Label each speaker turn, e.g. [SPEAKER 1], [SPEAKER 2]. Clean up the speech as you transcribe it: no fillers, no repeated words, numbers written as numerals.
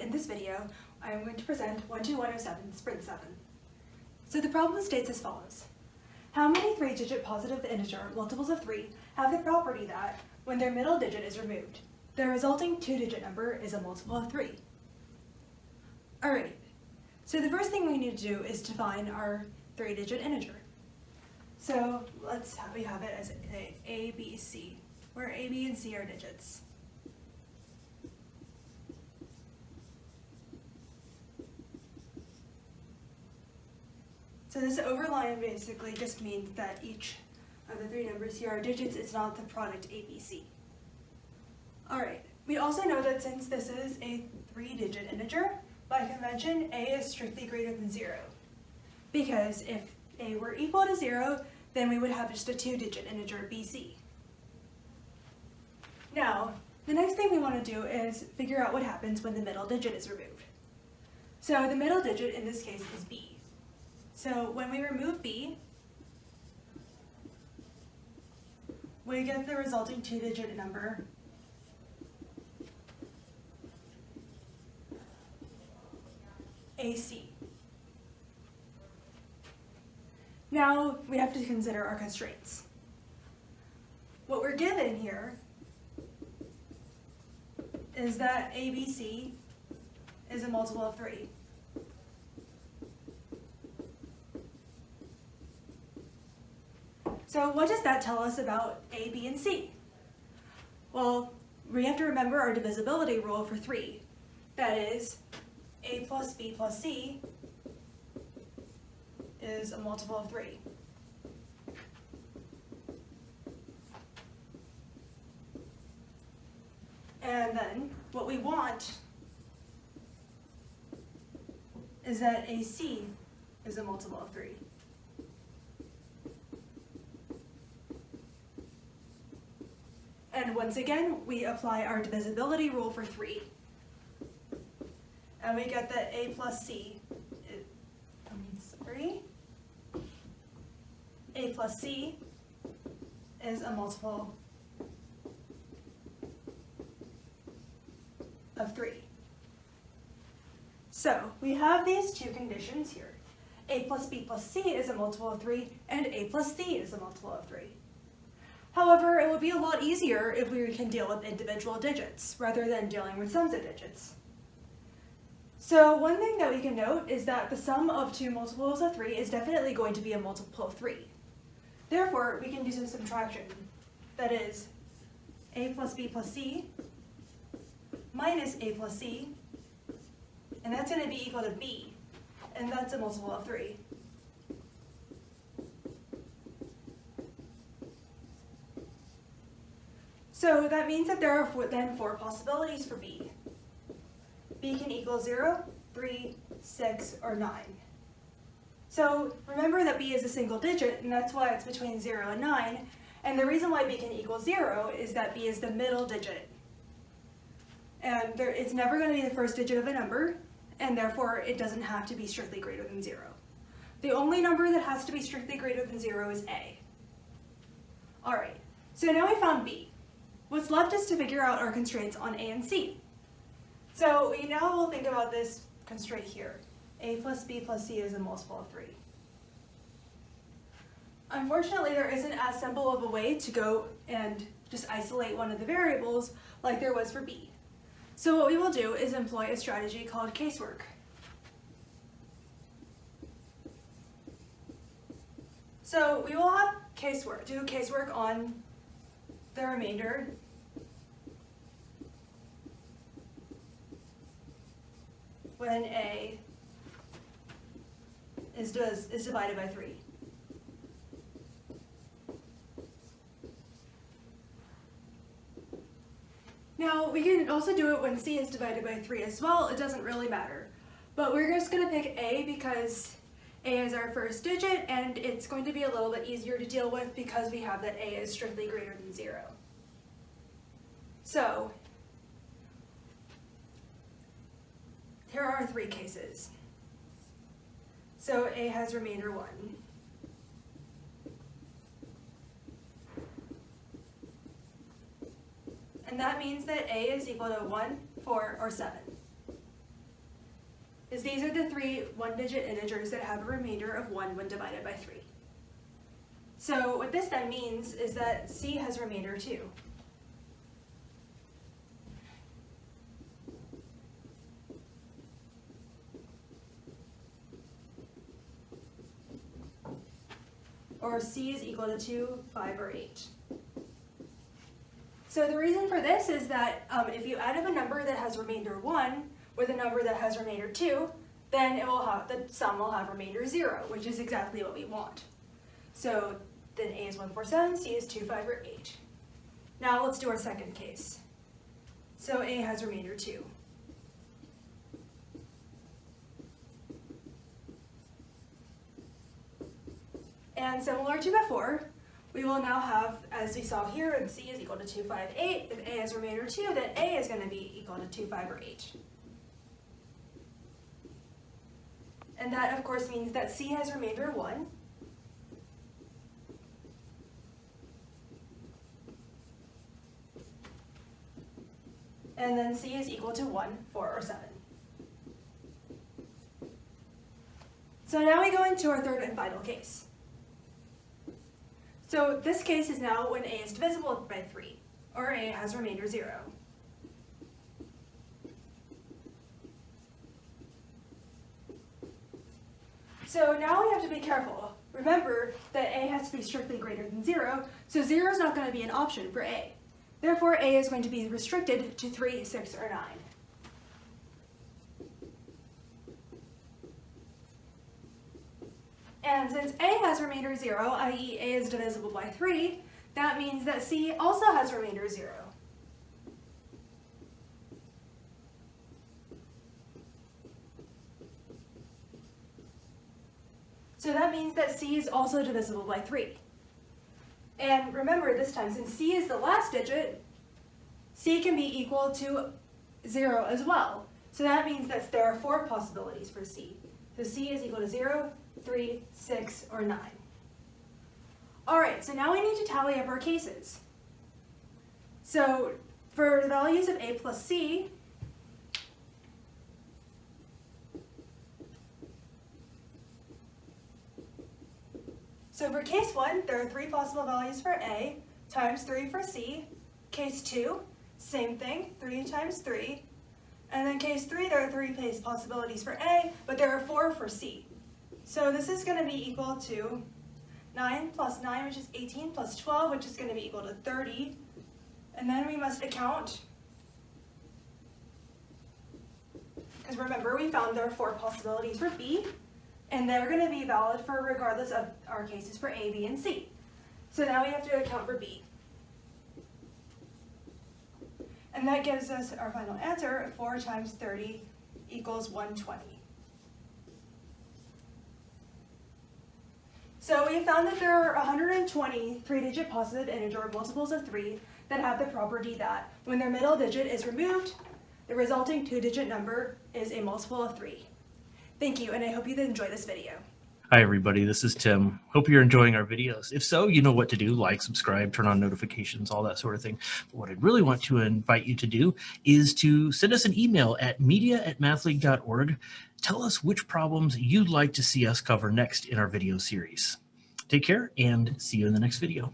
[SPEAKER 1] in this video, I am going to present 12107 Sprint 7. So the problem states as follows. How many 3-digit positive integer multiples of 3 have the property that, when their middle digit is removed, their resulting 2-digit number is a multiple of 3? Alright, so the first thing we need to do is define our 3-digit integer. So we have it as A, B, C, where A, B, and C are digits. So this overline basically just means that each of the 3 numbers here are digits, it's not the product ABC. Alright, we also know that since this is a 3-digit integer, by convention, A is strictly greater than 0. Because if A were equal to 0, then we would have just a 2-digit integer, BC. Now, the next thing we want to do is figure out what happens when the middle digit is removed. So the middle digit in this case is B. So when we remove B, we get the resulting 2-digit number, AC. Now we have to consider our constraints. What we're given here is that ABC is a multiple of 3. So what does that tell us about A, B, and C? Well, we have to remember our divisibility rule for 3. That is, A plus B plus C is a multiple of 3. And then what we want is that AC is a multiple of 3. And once again, we apply our divisibility rule for 3. And we get that A plus C, A plus C is a multiple of 3. So we have these two conditions here. A plus B plus C is a multiple of 3, and A plus C is a multiple of 3. However, it would be a lot easier if we can deal with individual digits rather than dealing with sums of digits. So one thing that we can note is that the sum of two multiples of 3 is definitely going to be a multiple of 3. Therefore, we can do some subtraction. That is, A plus B plus C minus A plus C, and that's going to be equal to B, and that's a multiple of 3. So that means that there are then 4 possibilities for B. B can equal 0, 3, 6, or 9. So remember that B is a single digit, and that's why it's between 0 and 9. And the reason why B can equal 0 is that B is the middle digit. And it's never going to be the first digit of a number, and therefore it doesn't have to be strictly greater than 0. The only number that has to be strictly greater than 0 is A. Alright, so now we found B. What's left is to figure out our constraints on A and C. So we now will think about this constraint here. A plus B plus C is a multiple of 3. Unfortunately, there isn't as simple of a way to go and just isolate one of the variables like there was for B. So what we will do is employ a strategy called casework. So we will have do casework on the remainder when A is divided by 3. Now we can also do it when C is divided by 3 as well. It doesn't really matter. But we're just going to pick A because A is our first digit, and it's going to be a little bit easier to deal with because we have that A is strictly greater than 0. So here are 3 cases. So A has remainder 1. And that means that A is equal to 1, 4, or 7. is these are the three one-digit integers that have a remainder of 1 when divided by 3. So what this then means is that C has remainder 2. Or C is equal to 2, 5, or 8. So the reason for this is that if you add up a number that has remainder 1 with a number that has remainder 2, then the sum will have remainder 0, which is exactly what we want. So then A is 147, C is 2, 5, or 8. Now let's do our second case. So A has remainder 2. And similar to before, we will now have, as we saw here, if C is equal to 2, 5, 8, if A has remainder 2, then A is going to be equal to 2, 5, or 8. And that, of course, means that C has remainder 1. And then C is equal to 1, 4, or 7. So now we go into our third and final case. So this case is now when A is divisible by 3, or A has remainder 0. So now we have to be careful. Remember that A has to be strictly greater than 0, so 0 is not going to be an option for A. Therefore, A is going to be restricted to 3, 6, or 9. And since A has remainder 0, i.e. A is divisible by 3, that means that C also has remainder 0. So that means that C is also divisible by 3. And remember this time, since C is the last digit, C can be equal to 0 as well. So that means that there are 4 possibilities for C. So C is equal to 0, 3, 6, or 9. All right, so now we need to tally up our cases. So for the values of A plus C, so for case 1, there are 3 possible values for A, times 3 for C. Case 2, same thing, 3 times 3. And then case 3, there are 3 possibilities for A, but there are 4 for C. So this is going to be equal to 9 plus 9, which is 18, plus 12, which is going to be equal to 30. And then we must account, because remember we found there are 4 possibilities for B, and they're going to be valid for regardless of our cases for A, B, and C. So now we have to account for B. And that gives us our final answer, 4 times 30 equals 120. So we found that there are 120 three-digit positive integer multiples of 3 that have the property that when their middle digit is removed, the resulting 2-digit number is a multiple of 3. Thank you, and I hope you enjoy this video.
[SPEAKER 2] Hi everybody, this is Tim. Hope you're enjoying our videos. If so, you know what to do, like, subscribe, turn on notifications, all that sort of thing. But what I'd really want to invite you to do is to send us an email at media@mathleague.org. Tell us which problems you'd like to see us cover next in our video series. Take care and see you in the next video.